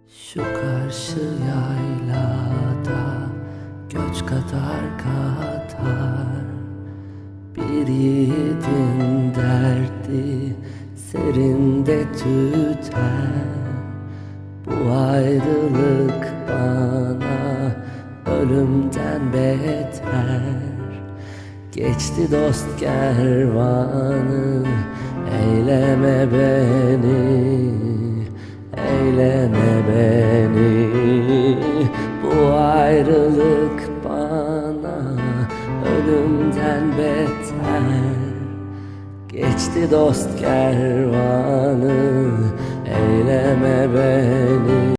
Şu karşı yaylada göç kadar katar, bir yiğidin derdi serinde tüter. Bu ayrılık bana ölümden beter. Geçti dost kervanı, eyleme beni, eyleme beni. Bu ayrılık bana ölümden beter. Geçti dost kervanı, eyleme beni.